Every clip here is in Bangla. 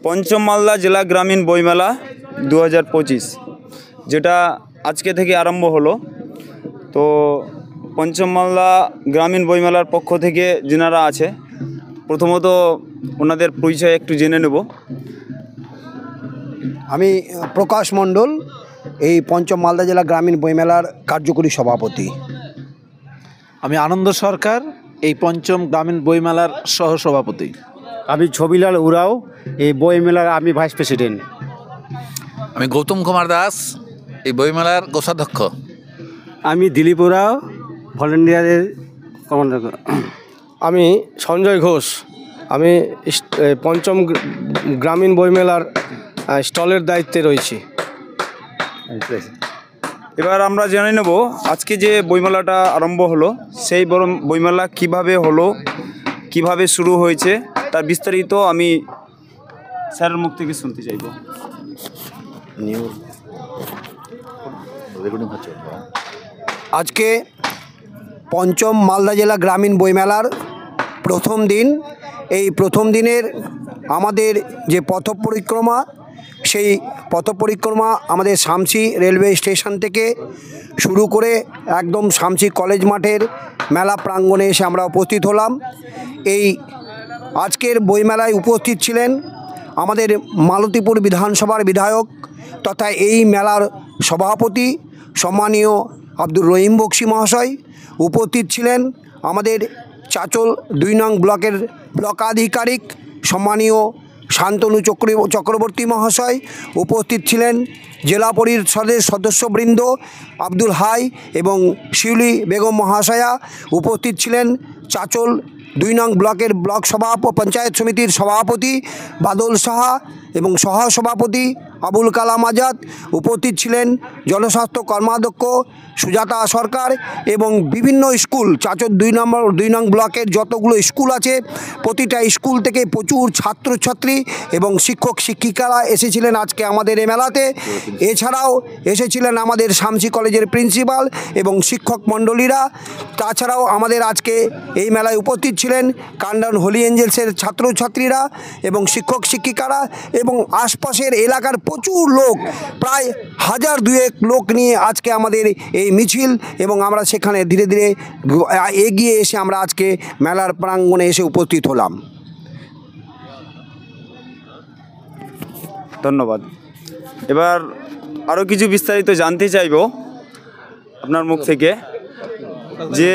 পঞ্চম মালদা জেলা গ্রামীণ বইমেলা 2025 যেটা আজকে থেকে আরম্ভ হলো। তো পঞ্চম মালদা গ্রামীণ বইমেলার পক্ষ থেকে যিনারা আছে, প্রথমত ওনাদের পরিচয় একটু জেনে নেব। আমি প্রকাশ মণ্ডল, এই পঞ্চম মালদা জেলা গ্রামীণ বইমেলার কার্যকরী সভাপতি। আমি আনন্দ সরকার, এই পঞ্চম গ্রামীণ বইমেলার সহসভাপতি। আমি ছবিলাল উরাও, এই বইমেলার আমি ভাইস প্রেসিডেন্ট। আমি গৌতম কুমার দাস, এই বইমেলার কোষাধ্যক্ষ। আমি দিলীপ উরাও, ভলেন্টিয়ারের কমান্ডার। আমি সঞ্জয় ঘোষ, আমি পঞ্চম গ্রামীণ বইমেলার স্টলের দায়িত্বে রয়েছি। এবার আমরা জেনে নেব আজকে যে বইমেলাটা আরম্ভ হলো, সেই বইমেলা কিভাবে হলো, কিভাবে শুরু হয়েছে, তার বিস্তারিত আমি স্যারের মুখ থেকে শুনতে চাইব। আজকে পঞ্চম মালদা জেলা গ্রামীণ বইমেলার প্রথম দিন। এই প্রথম দিনের আমাদের যে পথ পরিক্রমা, সেই পথ পরিক্রমা আমাদের শামসি রেলওয়ে স্টেশন থেকে শুরু করে একদম শামসি কলেজ মাঠের মেলা প্রাঙ্গণে এসে আমরা উপস্থিত হলাম। এই আজকের বইমেলায় উপস্থিত ছিলেন আমাদের মালতীপুর বিধানসভার বিধায়ক তথা এই মেলার সভাপতি সম্মানীয় আব্দুর রহিম বক্সি মহাশয়। উপস্থিত ছিলেন আমাদের চাচল 2 নং ব্লকের ব্লক আধিকারিক সম্মানীয় শান্তনু চক্রবর্তী মহাশয়। উপস্থিত ছিলেন জেলা পরিষদের সদস্যবৃন্দ আব্দুল হাই এবং শিউলি বেগম মহাশয়া। উপস্থিত ছিলেন চাচল 2 নং ব্লকের ব্লক পঞ্চায়েত সমিতির সভাপতি বাদল সাহা এবং সহসভাপতি আবুল কালাম আজাদ। উপস্থিত ছিলেন জনস্বাস্থ্য কর্মাধ্যক্ষ সুজাতা সরকার এবং বিভিন্ন স্কুল, চাচর 2 নং ব্লকের যতগুলো স্কুল আছে প্রতিটা স্কুল থেকে প্রচুর ছাত্রছাত্রী এবং শিক্ষক শিক্ষিকারা এসেছিলেন আজকে আমাদের এই মেলাতে। এছাড়াও এসেছিলেন আমাদের শামসি কলেজের প্রিন্সিপাল এবং শিক্ষক মণ্ডলীরা। তাছাড়াও আমাদের আজকে এই মেলায় উপস্থিত ছিলেন কান্ডন হোলি এঞ্জেলসের ছাত্রছাত্রীরা এবং শিক্ষক শিক্ষিকারা এবং আশপাশের এলাকার প্রচুর লোক, প্রায় 1000-2 লোক নিয়ে আজকে আমাদের এই মিছিল, এবং আমরা সেখানে ধীরে ধীরে এগিয়ে এসে আমরা আজকে মেলার প্রাঙ্গণে এসে উপস্থিত হলাম। ধন্যবাদ। এবার আরও কিছু বিস্তারিত জানতে চাইব আপনার মুখ থেকে, যে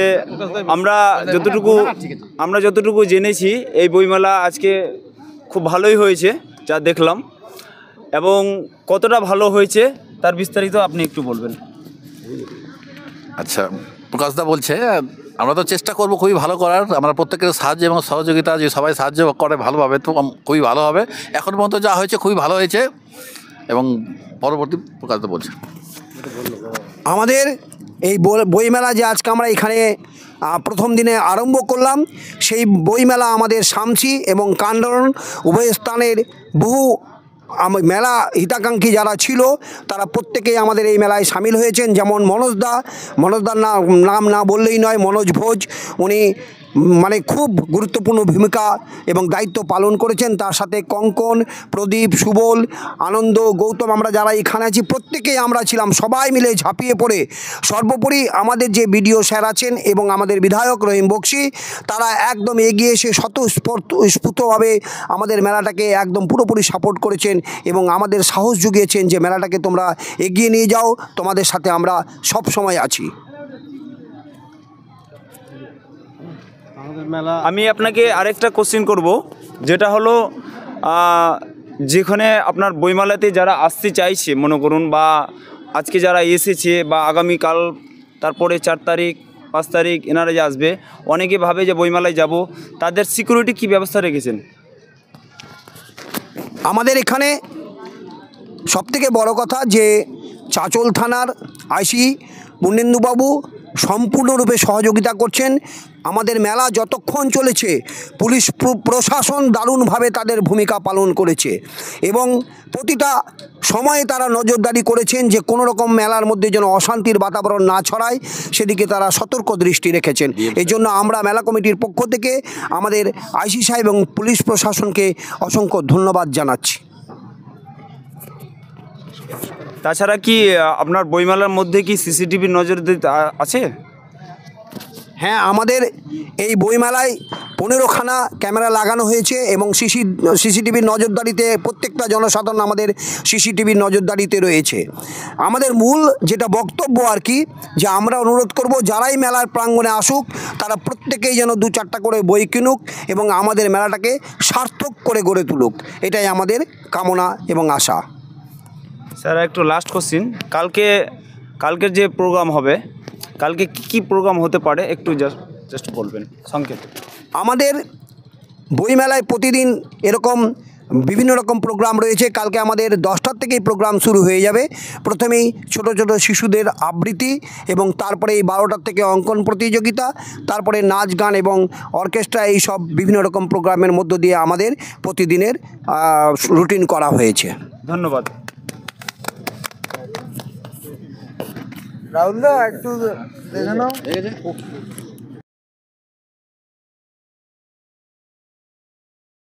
আমরা যতটুকু জেনেছি এই বইমেলা আজকে খুব ভালোই হয়েছে যা দেখলাম, এবং কতটা ভালো হয়েছে তার বিস্তারিত আপনি একটু বলবেন। আচ্ছা, প্রকাশদা বলছে আমরা তো চেষ্টা করব খুবই ভালো করার, আমরা প্রত্যেকের সাহায্য এবং সহযোগিতা, যে সবাই সাহায্য করে ভালোভাবে তো খুবই ভালো হবে। এখন পর্যন্ত যা হয়েছে খুবই ভালো হয়েছে, এবং পরবর্তী প্রকাশদা বলছে আমাদের এই বইমেলা যে আজকে আমরা এখানে প্রথম দিনে আরম্ভ করলাম, সেই বইমেলা আমাদের শামসি এবং কান্ডন উভয় স্থানের বহু মেলা হিতাকাঙ্ক্ষী যারা ছিল তারা প্রত্যেকেই আমাদের এই মেলায় সামিল হয়েছেন। যেমন মনোজদার নাম না বললেই নয়, মনোজ ভোজ, উনি মানে খুব গুরুত্বপূর্ণ ভূমিকা এবং দায়িত্ব পালন করেছেন। তার সাথে কঙ্কন, প্রদীপ, সুবল, আনন্দ, গৌতম, আমরা যারা এখানে আছি প্রত্যেকেই আমরা ছিলাম, সবাই মিলে ঝাঁপিয়ে পড়ে। সর্বোপরি আমাদের যে বিডিও স্যার আছেন এবং আমাদের বিধায়ক রহিম বক্সি, তারা একদম এগিয়ে এসে স্বতঃস্ফূর্তভাবে আমাদের মেলাটাকে একদম পুরোপুরি সাপোর্ট করেছেন এবং আমাদের সাহস জুগিয়েছেন যে মেলাটাকে তোমরা এগিয়ে নিয়ে যাও, তোমাদের সাথে আমরা সব সময় আছি। আমি আপনাকে আরেকটা কোশ্চেন করব, যেটা হলো যেখানে আপনার বইমেলাতে যারা আসতে চাইছে, মনে করুন, বা আজকে যারা এসেছে বা আগামীকাল তারপরে 4 তারিখ 5 তারিখ এনারা যে আসবে, অনেকে ভাবে যে বইমেলায় যাব, তাদের সিকিউরিটি কী ব্যবস্থা রেখেছেন? আমাদের এখানে সবথেকে বড় কথা যে চাচল থানার আইসি পূর্ণেন্দুবাবু সম্পূর্ণরূপে সহযোগিতা করছেন। আমাদের মেলা যতক্ষণ চলেছে পুলিশ প্রশাসন দারুণভাবে তাদের ভূমিকা পালন করেছে এবং প্রতিটা সময়ে তারা নজরদারি করেছেন যে কোনো রকম মেলার মধ্যে যেন অশান্তির বাতাবরণ না ছড়ায়, সেদিকে তারা সতর্ক দৃষ্টি রেখেছেন। এই জন্য আমরা মেলা কমিটির পক্ষ থেকে আমাদের আইসি সাহেব এবং পুলিশ প্রশাসনকে অসংখ্য ধন্যবাদ জানাচ্ছি। তাছাড়া কি আপনার বইমেলার মধ্যে কি সিসিটিভির নজরদারি আছে? হ্যাঁ, আমাদের এই বইমেলায় 15খানা ক্যামেরা লাগানো হয়েছে এবং সিসিটিভির নজরদারিতে প্রত্যেকটা জনসাধারণ আমাদের সিসিটিভির নজরদারিতে রয়েছে। আমাদের মূল যেটা বক্তব্য আর কি, যে আমরা অনুরোধ করব যারাই মেলার প্রাঙ্গণে আসুক তারা প্রত্যেকেই যেন 2-4টা করে বই কিনুক এবং আমাদের মেলাটাকে সার্থক করে গড়ে তুলুক, এটাই আমাদের কামনা এবং আশা। স্যার একটু লাস্ট কোশ্চিন, কালকের যে প্রোগ্রাম হবে, কালকে কি প্রোগ্রাম হতে পারে একটু জাস্ট বলবেন সংক্ষেপে। আমাদের বইমেলায় প্রতিদিন এরকম বিভিন্ন রকম প্রোগ্রাম রয়েছে। কালকে আমাদের 10টার থেকেই প্রোগ্রাম শুরু হয়ে যাবে। প্রথমেই ছোট ছোট শিশুদের আবৃত্তি এবং তারপরে এই 12টার থেকে অঙ্কন প্রতিযোগিতা, তারপরে নাচ গান এবং অর্কেস্ট্রা, এই সব বিভিন্ন রকম প্রোগ্রামের মধ্য দিয়ে আমাদের প্রতিদিনের রুটিন করা হয়েছে। ধন্যবাদ। রাহুল দা একটু দেখে নাও।